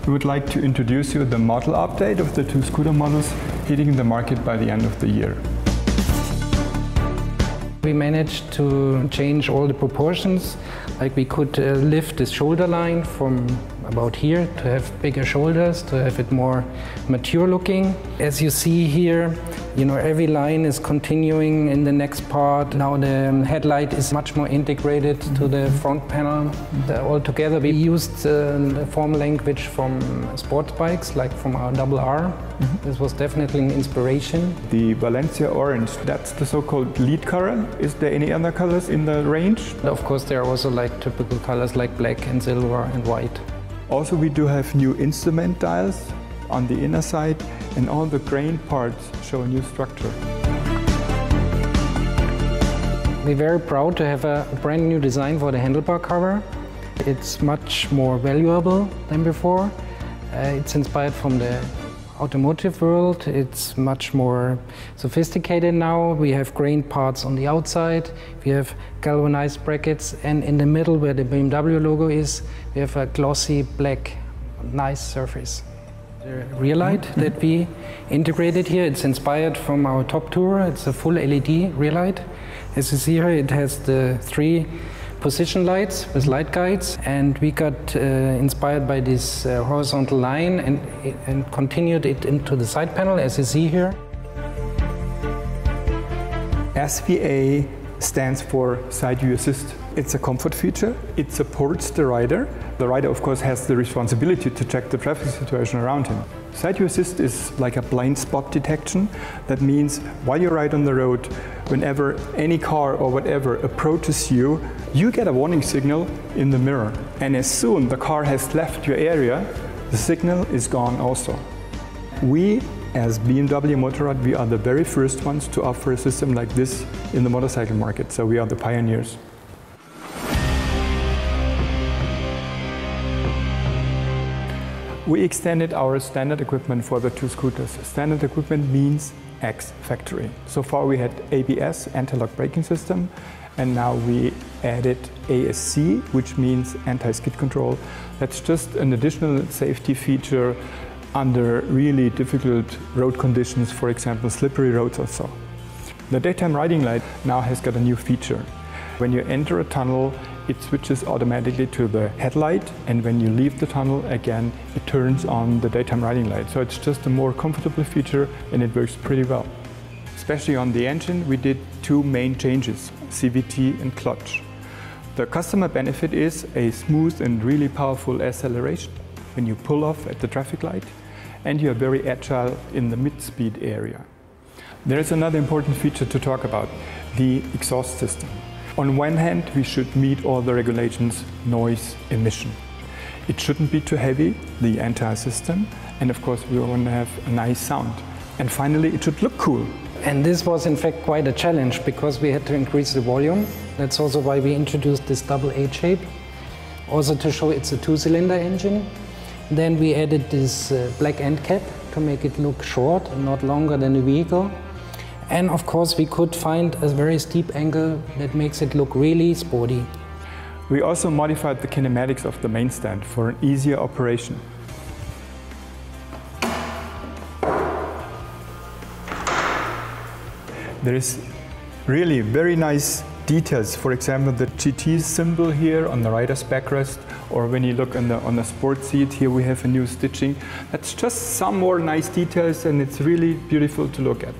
we would like to introduce you the model update of the two scooter models hitting the market by the end of the year. We managed to change all the proportions, like we could lift the shoulder line from about here to have bigger shoulders, to have it more mature looking. As you see here, every line is continuing in the next part. Now the headlight is much more integrated to the front panel. Altogether we used the form language from sports bikes, like from our Double R. This was definitely an inspiration. The Valencia Orange, that's the so-called lead color. Is there any other colors in the range? Of course, there are also like typical colors like black and silver and white. Also, we do have new instrument dials on the inner side, and all the grain parts show a new structure. We're very proud to have a brand new design for the handlebar cover. It's much more valuable than before. It's inspired from the automotive world. It's much more sophisticated now. We have grain parts on the outside, we have galvanized brackets, and in the middle where the BMW logo is, we have a glossy black, nice surface. The rear light that we integrated here, it's inspired from our Top Tourer. It's a full LED rear light. As you see here, it has the 3 position lights with light guides, and we got inspired by this horizontal line and continued it into the side panel, as you see here. SVA stands for Side View Assist. It's a comfort feature. It supports the rider. The rider, of course, has the responsibility to check the traffic situation around him. Side View Assist is like a blind spot detection. That means while you ride on the road, whenever any car or whatever approaches you, you get a warning signal in the mirror. And as soon the car has left your area, the signal is gone also. We, as BMW Motorrad, we are the very first ones to offer a system like this in the motorcycle market, so we are the pioneers. We extended our standard equipment for the two scooters. Standard equipment means X factory. So far we had ABS, anti-lock braking system, and now we added ASC, which means anti-skid control. That's just an additional safety feature under really difficult road conditions, for example, slippery roads or so. The daytime riding light now has got a new feature. When you enter a tunnel, it switches automatically to the headlight, and when you leave the tunnel again, it turns on the daytime riding light. So it's just a more comfortable feature, and it works pretty well. Especially on the engine, we did 2 main changes, CVT and clutch. The customer benefit is a smooth and really powerful acceleration when you pull off at the traffic light, and you are very agile in the mid-speed area. There is another important feature to talk about, the exhaust system. On one hand, we should meet all the regulations, noise, emission. It shouldn't be too heavy, the entire system, and of course we want to have a nice sound. And finally, it should look cool. And this was in fact quite a challenge, because we had to increase the volume. That's also why we introduced this double A shape, also to show it's a 2-cylinder engine. Then we added this black end cap to make it look short and not longer than the vehicle. And of course we could find a very steep angle that makes it look really sporty. We also modified the kinematics of the main stand for an easier operation. There is really very nice details. For example, the GT symbol here on the rider's backrest, or when you look on the sport seat, here we have a new stitching. That's just some more nice details, and it's really beautiful to look at.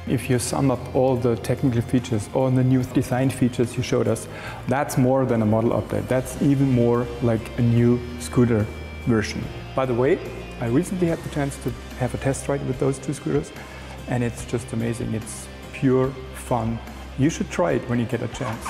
If you sum up all the technical features, all the new design features you showed us, that's more than a model update. That's even more like a new scooter version. By the way, I recently had the chance to have a test ride with those 2 scooters, and it's just amazing. It's pure fun. You should try it when you get a chance.